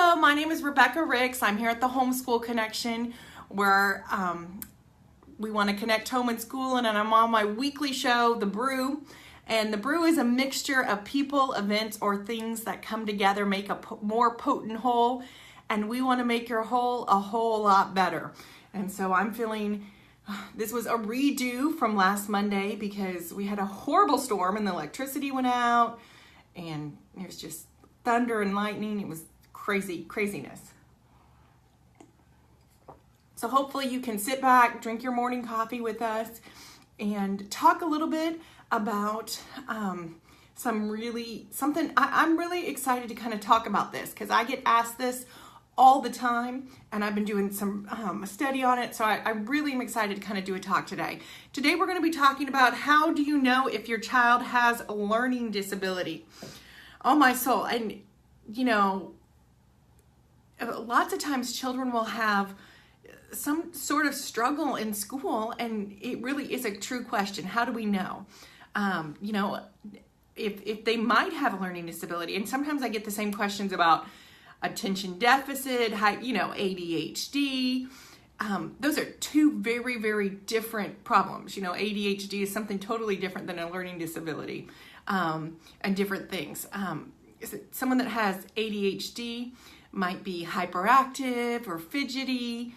Hello, my name is Rebekah Ricks. I'm here at the Homeschool Connection where we want to connect home and school, and I'm on my weekly show, The Brew. And The Brew is a mixture of people, events, or things that come together, make a more potent whole, and we want to make your whole a whole lot better. And so I'm feeling, this was a redo from last Monday because we had a horrible storm and the electricity went out and it was just thunder and lightning. It was craziness. So hopefully you can sit back, drink your morning coffee with us, and talk a little bit about I'm really excited to kind of talk about this because I get asked this all the time, and I've been doing some study on it, so I really am excited to kind of do a talk today. Today we're going to be talking about how do you know if your child has a learning disability. Oh my soul. And you know, lots of times children will have some sort of struggle in school, and it really is a true question. How do we know? You know, if they might have a learning disability, and sometimes I get the same questions about attention deficit, ADHD. Those are two very, very different problems. You know, ADHD is something totally different than a learning disability, and different things. Someone that has ADHD might be hyperactive or fidgety,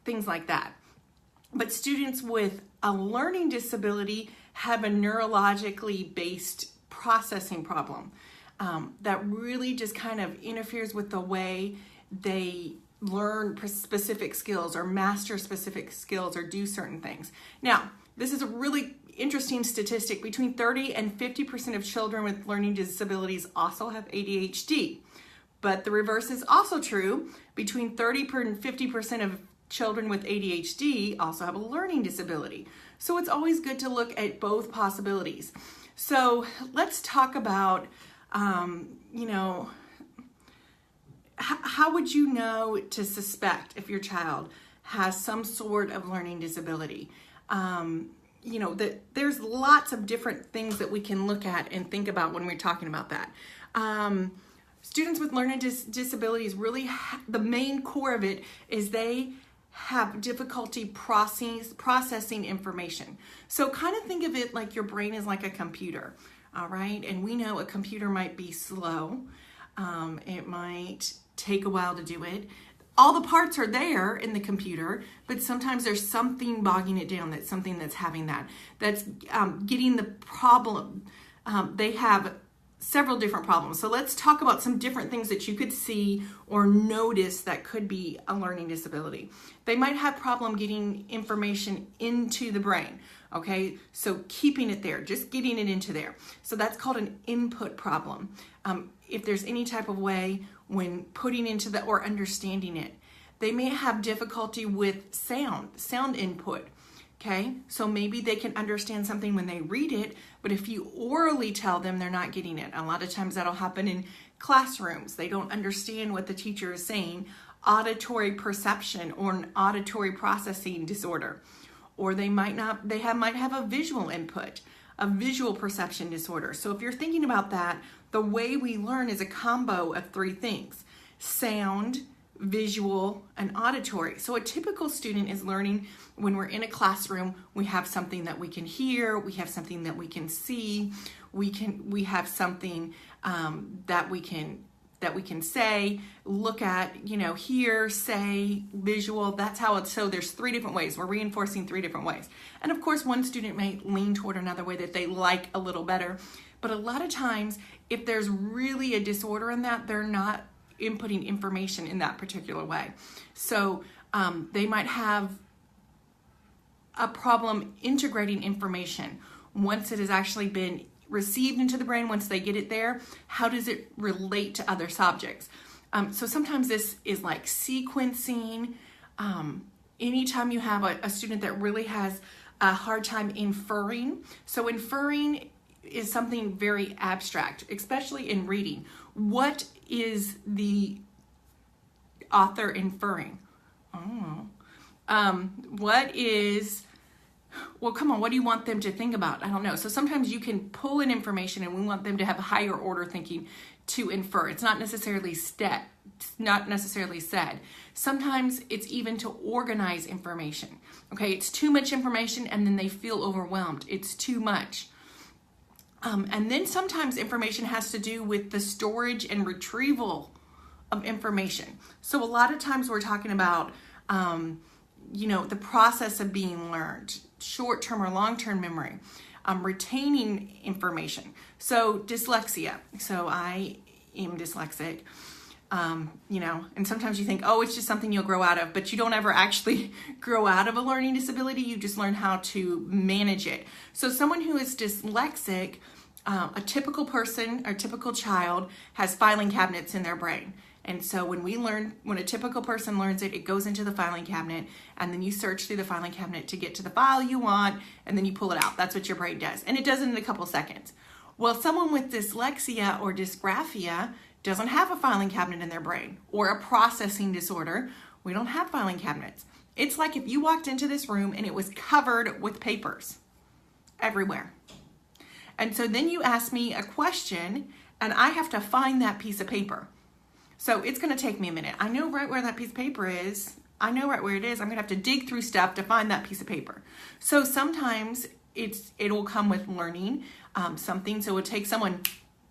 things like that. But students with a learning disability have a neurologically based processing problem that really just kind of interferes with the way they learn specific skills or master specific skills or do certain things. Now, this is a really interesting statistic. Between 30 and 50% of children with learning disabilities also have ADHD. But the reverse is also true. Between 30 and 50% of children with ADHD also have a learning disability. So it's always good to look at both possibilities. So let's talk about, how would you know to suspect if your child has some sort of learning disability? There's lots of different things that we can look at and think about when we're talking about that. Students with learning disabilities really, the main core of it is they have difficulty processing information. So kind of think of it like your brain is like a computer, all right? And we know a computer might be slow. It might take a while to do it. All the parts are there in the computer, but sometimes there's something bogging it down. That's something that's having that's getting the problem. They have several different problems. So let's talk about some different things that you could see or notice that could be a learning disability. They might have problem getting information into the brain. Okay, so keeping it there, just getting it into there. So that's called an input problem. If there's any type of way when putting into or understanding it, they may have difficulty with sound input. Okay, so maybe they can understand something when they read it, but if you orally tell them, they're not getting it. A lot of times that'll happen in classrooms. They don't understand what the teacher is saying. Auditory perception or an auditory processing disorder. Or they might have a visual input, a visual perception disorder. So if you're thinking about that, the way we learn is a combo of three things: sound, visual, and auditory. So a typical student is learning when we're in a classroom. We have something that we can hear, we have something that we can see, we have something that we can say, look at, hear, say, visual. That's how it's. So there's three different ways. We're reinforcing three different ways. And of course, one student may lean toward another way that they like a little better. But a lot of times, if there's really a disorder in that, they're not inputting information in that particular way. So they might have a problem integrating information once it has actually been received into the brain. Once they get it there, how does it relate to other subjects? So sometimes this is like sequencing. Anytime you have a student that really has a hard time inferring. So inferring is something very abstract, especially in reading. What is the author inferring? I don't know. well, come on, what do you want them to think about? I don't know. So sometimes you can pull in information and we want them to have higher order thinking to infer. It's not necessarily said. Sometimes it's even to organize information. Okay, it's too much information and then they feel overwhelmed. It's too much. And then sometimes information has to do with the storage and retrieval of information. So a lot of times we're talking about, the process of being learned, short-term or long-term memory, retaining information. So dyslexia. So I am dyslexic. And sometimes you think, oh, it's just something you'll grow out of, but you don't ever actually grow out of a learning disability. You just learn how to manage it. So someone who is dyslexic, a typical person or typical child has filing cabinets in their brain. And so when a typical person learns it, it goes into the filing cabinet, and then you search through the filing cabinet to get to the file you want, and then you pull it out. That's what your brain does. And it does it in a couple seconds. Well, someone with dyslexia or dysgraphia doesn't have a filing cabinet in their brain, or a processing disorder. We don't have filing cabinets. It's like if you walked into this room and it was covered with papers everywhere. And so then you ask me a question and I have to find that piece of paper. So it's going to take me a minute. I know right where that piece of paper is. I know right where it is. I'm going to have to dig through stuff to find that piece of paper. So sometimes it'll come with learning something. So it would take someone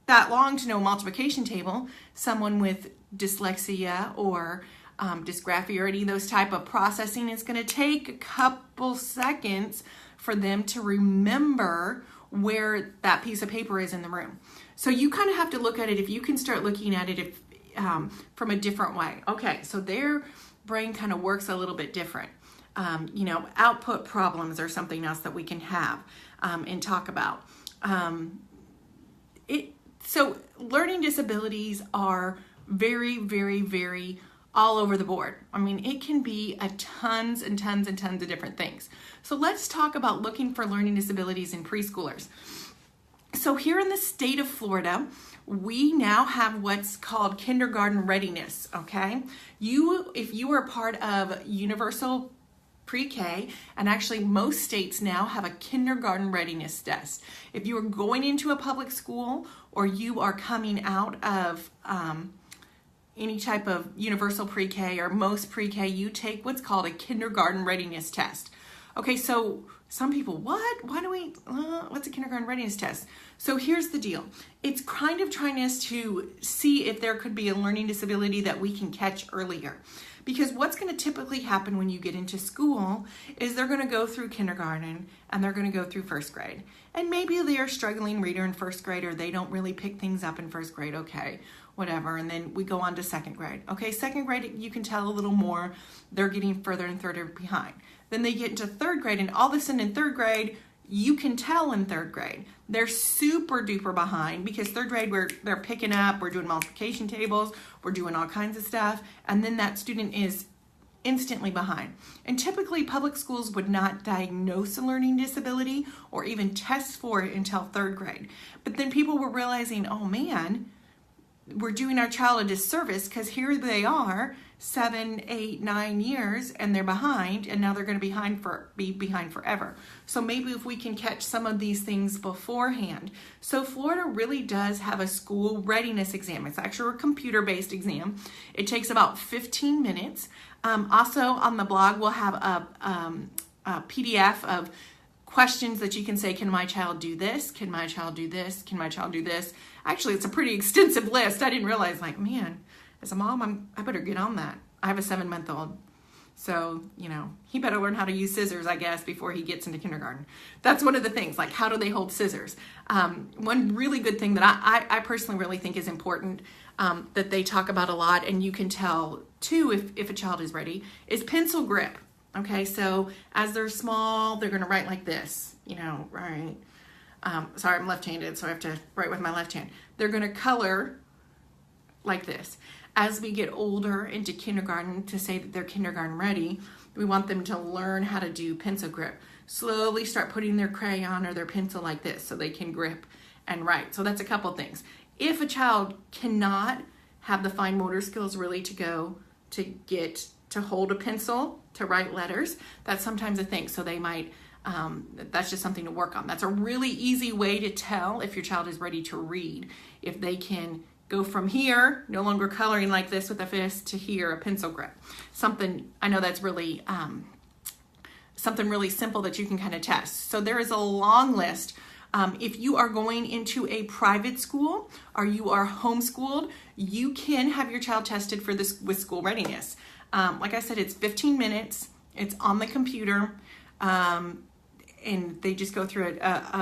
that long to know a multiplication table. Someone with dyslexia or dysgraphia or any of those type of processing, it's going to take a couple seconds for them to remember where that piece of paper is in the room. So you kind of have to look at it, if you can start looking at it from a different way. Okay, so their brain kind of works a little bit different. Output problems are something else that we can have and talk about. So learning disabilities are very, very, very all over the board. I mean, it can be tons and tons and tons of different things. So let's talk about looking for learning disabilities in preschoolers. So here in the state of Florida, we now have what's called kindergarten readiness, okay? If you are part of universal pre-K, and actually most states now have a kindergarten readiness test. If you are going into a public school or you are coming out of any type of universal pre-K or most pre-K, you take what's called a kindergarten readiness test. Okay, so some people, what? Why do we, what's a kindergarten readiness test? So here's the deal. It's kind of trying us to see if there could be a learning disability that we can catch earlier. Because what's going to typically happen when you get into school is they're going to go through kindergarten and they're going to go through first grade. And maybe they are struggling reader in first grade, or they don't really pick things up in first grade, okay, whatever. And then we go on to second grade. Okay, second grade, you can tell a little more. They're getting further and further behind. Then they get into third grade, and all of a sudden in third grade, you can tell in third grade they're super duper behind, because third grade they're picking up, we're doing multiplication tables, we're doing all kinds of stuff, and then that student is instantly behind. And typically public schools would not diagnose a learning disability or even test for it until third grade. But then people were realizing, oh man, we're doing our child a disservice, because here they are 7, 8, 9 years and they're behind, and now they're going to be behind forever. So maybe if we can catch some of these things beforehand. So Florida really does have a school readiness exam. It's actually a computer-based exam. It takes about 15 minutes. Also on the blog we'll have a PDF of questions that you can say, can my child do this? Can my child do this? Can my child do this? Actually, it's a pretty extensive list. I didn't realize, like, man, as a mom, I better get on that. I have a 7-month-old. So, he better learn how to use scissors, I guess, before he gets into kindergarten. That's one of the things, like, how do they hold scissors? One really good thing that I personally really think is important, that they talk about a lot, and you can tell, too, if a child is ready, is pencil grip. Okay, so as they're small, they're going to write like this, right? Sorry, I'm left-handed, so I have to write with my left hand. They're going to color like this. As we get older into kindergarten, to say that they're kindergarten ready, we want them to learn how to do pencil grip. Slowly start putting their crayon or their pencil like this so they can grip and write. So that's a couple things. If a child cannot have the fine motor skills really to hold a pencil, to write letters, that's sometimes a thing. So they might That's just something to work on. That's a really easy way to tell if your child is ready to read. If they can go from here, no longer coloring like this with a fist, to here, a pencil grip. Something, I know that's really, something really simple that you can kind of test. So there is a long list. If you are going into a private school or you are homeschooled, you can have your child tested for this with school readiness. Like I said, it's 15 minutes. It's on the computer. And they just go through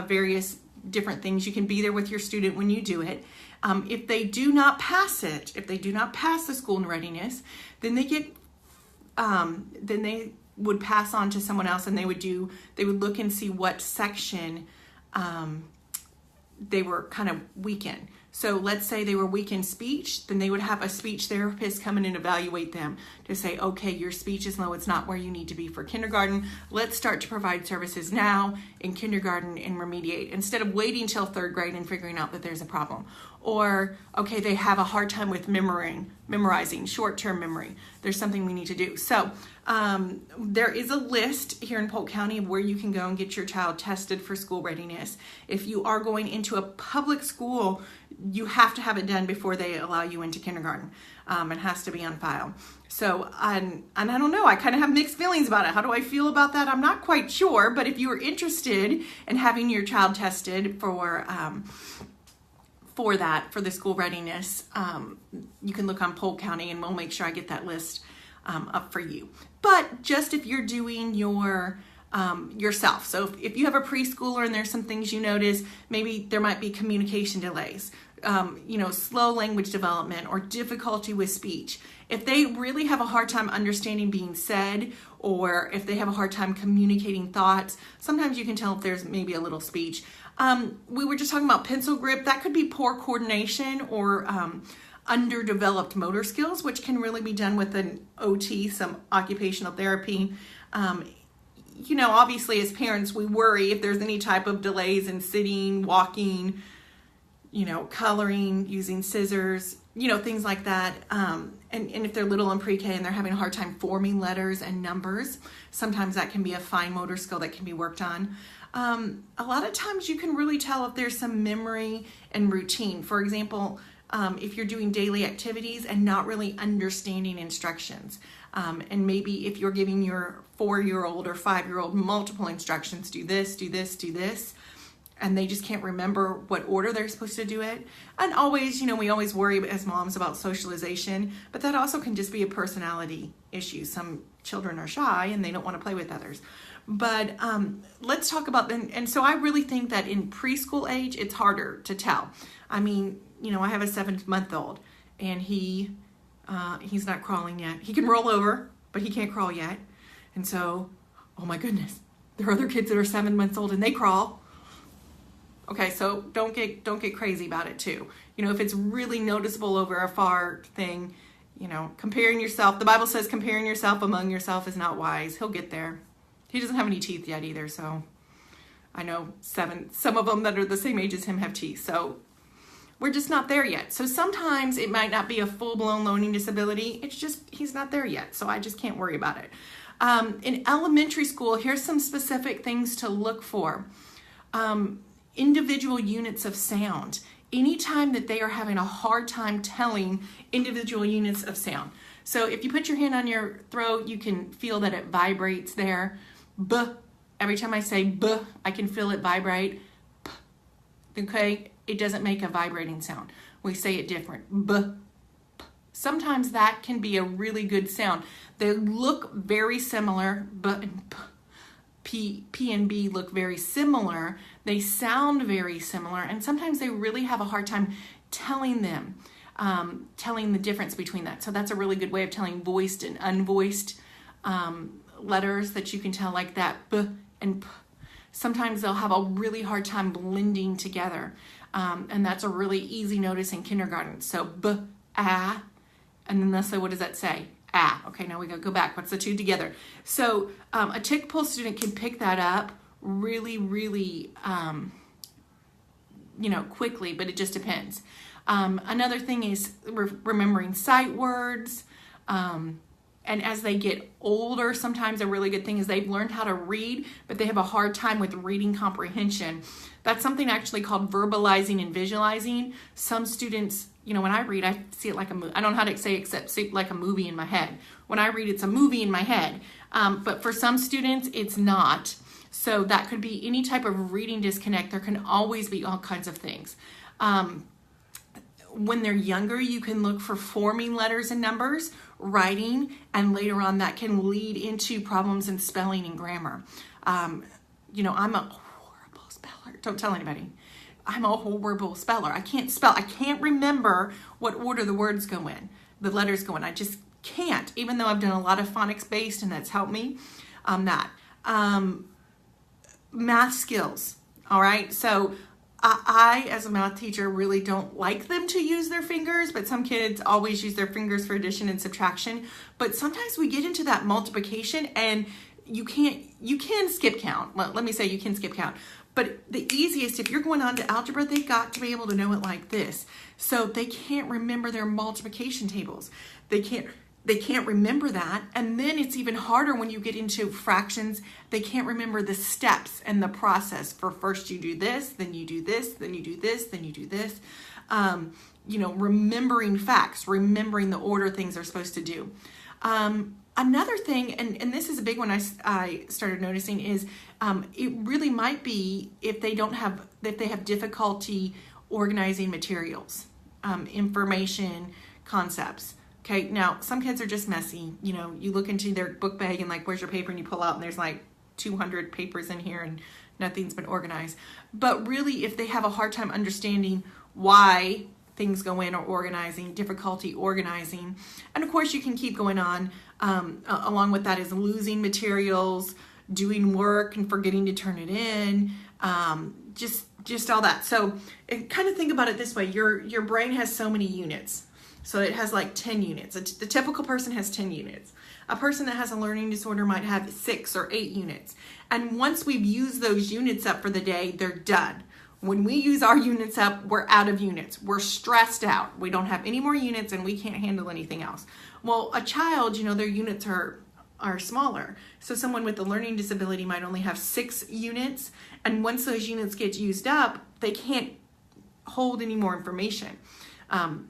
various different things. You can be there with your student when you do it. If they do not pass it, if they do not pass the school readiness, then they would pass on to someone else, and they would look and see what section they were kind of weak in. So let's say they were weak in speech, then they would have a speech therapist come in and evaluate them to say, okay, your speech is low, it's not where you need to be for kindergarten. Let's start to provide services now in kindergarten and remediate, instead of waiting till third grade and figuring out that there's a problem. Or, okay, they have a hard time with memorizing, short-term memory. There's something we need to do. So there is a list here in Polk County of where you can go and get your child tested for school readiness. If you are going into a public school, you have to have it done before they allow you into kindergarten. It has to be on file. So, and I don't know, I kind of have mixed feelings about it. How do I feel about that? I'm not quite sure, but if you are interested in having your child tested for the school readiness, you can look on Polk County, and we'll make sure I get that list up for you. But just if you're doing your yourself. So if you have a preschooler and there's some things you notice, maybe there might be communication delays, slow language development or difficulty with speech. If they really have a hard time understanding being said, or if they have a hard time communicating thoughts, sometimes you can tell if there's maybe a little speech. We were just talking about pencil grip. That could be poor coordination or underdeveloped motor skills, which can really be done with an OT, some occupational therapy. Obviously as parents, we worry if there's any type of delays in sitting, walking, coloring, using scissors, things like that. And if they're little in pre-K and they're having a hard time forming letters and numbers, sometimes that can be a fine motor skill that can be worked on. A lot of times you can really tell if there's some memory and routine. For example, if you're doing daily activities and not really understanding instructions. And maybe if you're giving your 4-year-old or 5-year-old multiple instructions, do this, do this, do this, and they just can't remember what order they're supposed to do it. And always, we always worry as moms about socialization, but that also can just be a personality issue. Some children are shy and they don't want to play with others. But let's talk about, and so I really think that in preschool age, it's harder to tell. I mean, I have a 7-month-old and he's not crawling yet. He can roll over, but he can't crawl yet. And so, oh my goodness, there are other kids that are 7 months old and they crawl. Okay, so don't get crazy about it too. If it's really noticeable over a far thing, comparing yourself, the Bible says comparing yourself among yourself is not wise. He'll get there. He doesn't have any teeth yet either, so I know some of them that are the same age as him have teeth, so we're just not there yet. So sometimes it might not be a full-blown learning disability. It's just he's not there yet, so I just can't worry about it. In elementary school, here's some specific things to look for. Individual units of sound. Anytime that they are having a hard time telling individual units of sound. So if you put your hand on your throat, you can feel that it vibrates there. B. Every time I say B, I can feel it vibrate. P. Okay? It doesn't make a vibrating sound. We say it different. B. P. Sometimes that can be a really good sound. They look very similar, but P and B look very similar. They sound very similar, and sometimes they really have a hard time telling the difference between that. So that's a really good way of telling voiced and unvoiced letters that you can tell, like that B and P. Sometimes they'll have a really hard time blending together, and that's a really easy notice in kindergarten. So B, A, and then they'll say, what does that say? Ah, okay, now we gotta go back. What's the two together? So a tick pull student can pick that up really, really, quickly, but it just depends. Another thing is remembering sight words, and as they get older, sometimes a really good thing is they've learned how to read, but they have a hard time with reading comprehension. That's something actually called verbalizing and visualizing. Some students, you know, when I read, I see it like a movie. I don't know how to say except see like a movie in my head. When I read, it's a movie in my head. But for some students, it's not. So that could be any type of reading disconnect. There can always be all kinds of things. When they're younger, you can look for forming letters and numbers, writing, and later on that can lead into problems in spelling and grammar. You know, I'm a horrible speller. Don't tell anybody. I'm a horrible speller. I can't spell. I can't remember what order the words go in, the letters go in. I just can't, even though I've done a lot of phonics based and that's helped me. Math skills. All right. So I, as a math teacher, really don't like them to use their fingers, but some kids always use their fingers for addition and subtraction. But sometimes we get into that multiplication and you can skip count. Let me say you can skip count. But the easiest, if you're going on to algebra, they've got to be able to know it like this. So they can't remember their multiplication tables. They can't remember that. And then it's even harder when you get into fractions. They can't remember the steps and the process for first you do this, then you do this, then you do this, then you do this. You know, remembering facts, remembering the order things are supposed to do. Another thing, and this is a big one I started noticing, is it really might be if they have difficulty organizing materials, information, concepts. Okay, now some kids are just messy. You know, you look into their book bag and like, where's your paper? And you pull out and there's like 200 papers in here and nothing's been organized. But really, if they have a hard time understanding why things go in or organizing, difficulty organizing, and of course you can keep going on. Along with that is losing materials, doing work and forgetting to turn it in, just all that. So kind of think about it this way. Your brain has so many units. So it has like 10 units. The typical person has 10 units. A person that has a learning disorder might have 6 or 8 units. And once we've used those units up for the day, they're done. When we use our units up, we're out of units. We're stressed out. We don't have any more units and we can't handle anything else. Well, a child, you know, their units are smaller. So someone with a learning disability might only have 6 units. And once those units get used up, they can't hold any more information.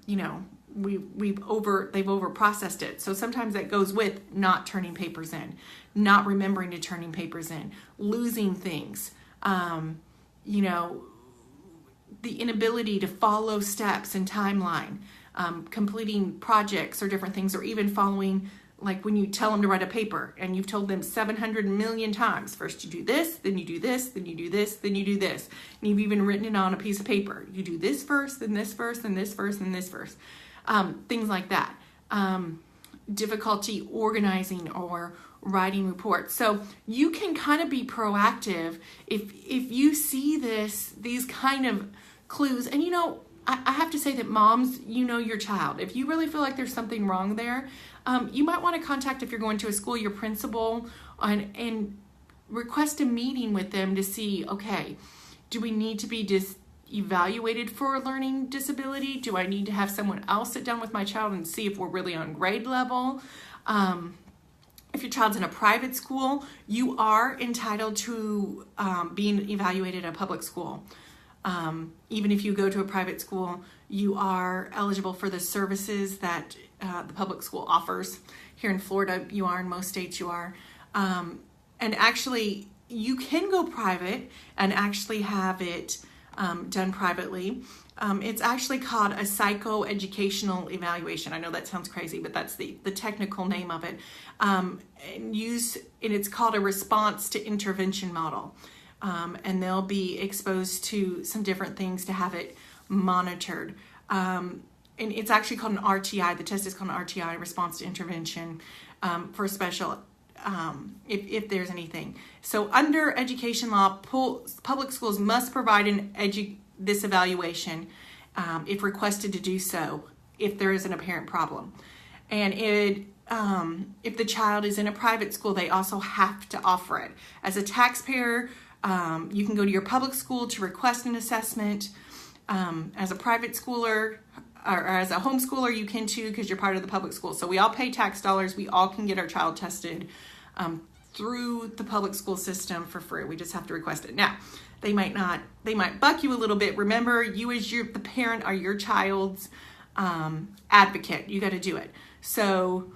You know, they've over processed it. So sometimes that goes with not turning papers in, not remembering to turning papers in, losing things, you know, the inability to follow steps and timeline, completing projects or different things, or even following, like when you tell them to write a paper and you've told them 700 million times, first you do this, then you do this, then you do this, then you do this. And you've even written it on a piece of paper. You do this first, then this first, then this first, then this first. Things like that. Difficulty organizing or writing reports. So you can kind of be proactive if you see these kind of clues. And you know, I have to say that moms, you know your child. If you really feel like there's something wrong there, you might want to contact, if you're going to a school, your principal and request a meeting with them to see, okay, do we need to be evaluated for a learning disability? Do I need to have someone else sit down with my child and see if we're really on grade level? If your child's in a private school, you are entitled to being evaluated at a public school. Even if you go to a private school, you are eligible for the services that the public school offers. Here in Florida, you are. In most states, you are. And actually, you can go private and actually have it done privately. It's actually called a psychoeducational evaluation. I know that sounds crazy, but that's the technical name of it. And it's called a response to intervention model. And they'll be exposed to some different things to have it monitored. And it's actually called an RTI. The test is called an RTI, response to intervention, for special, if there's anything. So under education law, public schools must provide this evaluation if requested to do so, if there is an apparent problem. And if the child is in a private school, they also have to offer it. As a taxpayer, you can go to your public school to request an assessment. As a private schooler, or as a homeschooler, you can too, because you're part of the public school. So we all pay tax dollars. We all can get our child tested through the public school system for free. We just have to request it. Now, they might buck you a little bit. Remember, you as the parent are your child's advocate. You got to do it. So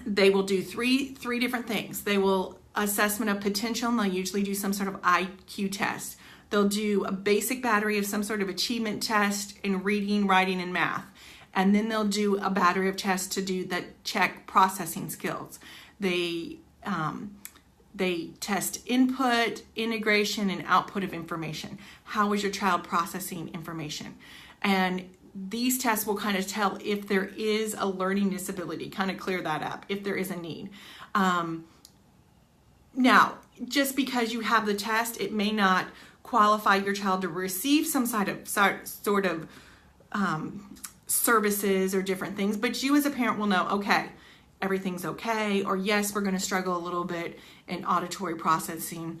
they will do three different things. They will assessment of potential, and they'll usually do some sort of IQ test. They'll do a basic battery of some sort of achievement test in reading, writing, and math. And then they'll do a battery of tests to do that check processing skills. They test input, integration, and output of information. How is your child processing information? And these tests will kind of tell if there is a learning disability, kind of clear that up, if there is a need. Now, just because you have the test, it may not qualify your child to receive some sort of services or different things, but you as a parent will know, okay, everything's okay, or yes, we're going to struggle a little bit in auditory processing.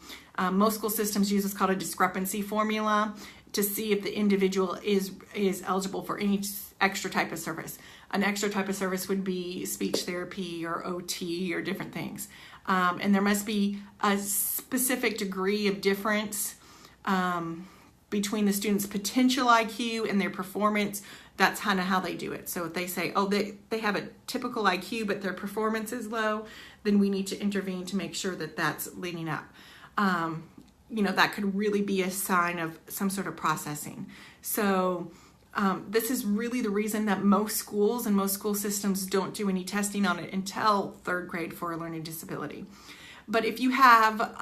Most school systems use what's called a discrepancy formula to see if the individual is eligible for any extra type of service. An extra type of service would be speech therapy or OT or different things. And there must be a specific degree of difference between the student's potential IQ and their performance. That's kind of how they do it. So if they say, oh, they have a typical IQ, but their performance is low, then we need to intervene to make sure that that's leading up. That could really be a sign of some sort of processing. So this is really the reason that most schools and most school systems don't do any testing on it until 3rd grade for a learning disability. But if you have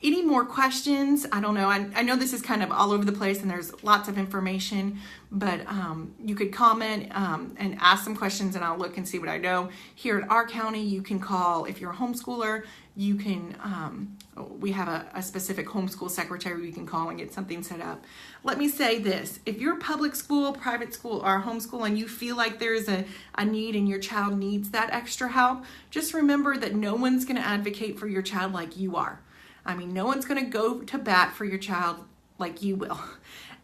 any more questions, I don't know. I know this is kind of all over the place and there's lots of information, but you could comment and ask some questions and I'll look and see what I know. Here at our county, you can call, if you're a homeschooler, you can, we have a specific homeschool secretary you can call and get something set up. Let me say this, if you're public school, private school, or homeschool and you feel like there's a need and your child needs that extra help, just remember that no one's gonna advocate for your child like you are. I mean, no one's going to go to bat for your child like you will.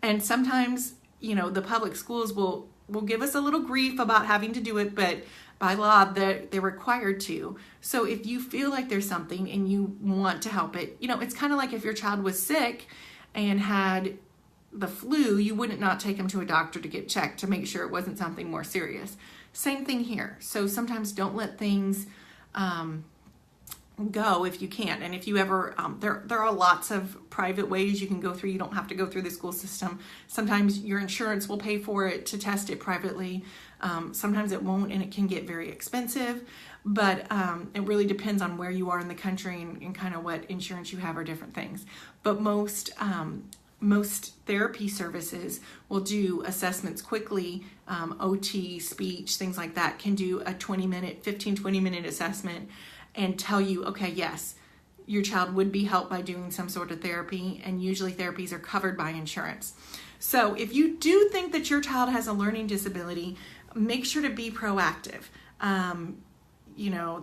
And sometimes, the public schools will give us a little grief about having to do it, but by law, they're required to. So if you feel like there's something and you want to help it, it's kind of like if your child was sick and had the flu, you wouldn't not take them to a doctor to get checked to make sure it wasn't something more serious. Same thing here. So sometimes don't let things go if you can't. And if you ever, there are lots of private ways you can go through. You don't have to go through the school system. Sometimes your insurance will pay for it to test it privately. Sometimes it won't, and it can get very expensive, but it really depends on where you are in the country and kind of what insurance you have or different things. But most therapy services will do assessments quickly. OT, speech, things like that can do a 15-20-minute assessment and tell you, okay, yes, your child would be helped by doing some sort of therapy, and usually therapies are covered by insurance. So if you do think that your child has a learning disability, make sure to be proactive.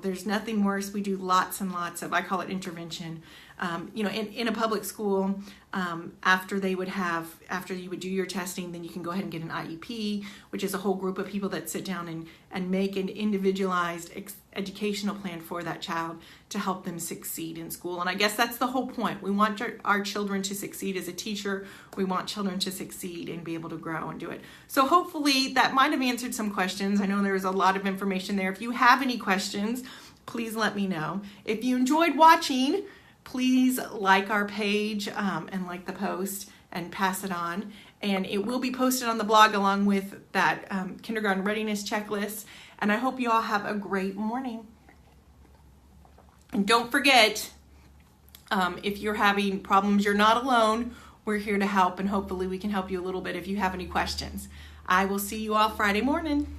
There's nothing worse. We do lots and lots of, I call it intervention. In a public school, after you would do your testing, then you can go ahead and get an IEP, which is a whole group of people that sit down and make an individualized educational plan for that child to help them succeed in school. And I guess that's the whole point. We want our children to succeed as a teacher. We want children to succeed and be able to grow and do it. So hopefully that might have answered some questions. I know there's a lot of information there. If you have any questions, please let me know. If you enjoyed watching, please like our page and like the post and pass it on. And it will be posted on the blog along with that kindergarten readiness checklist. And I hope you all have a great morning. And don't forget, if you're having problems, you're not alone. We're here to help, and hopefully we can help you a little bit if you have any questions. I will see you all Friday morning.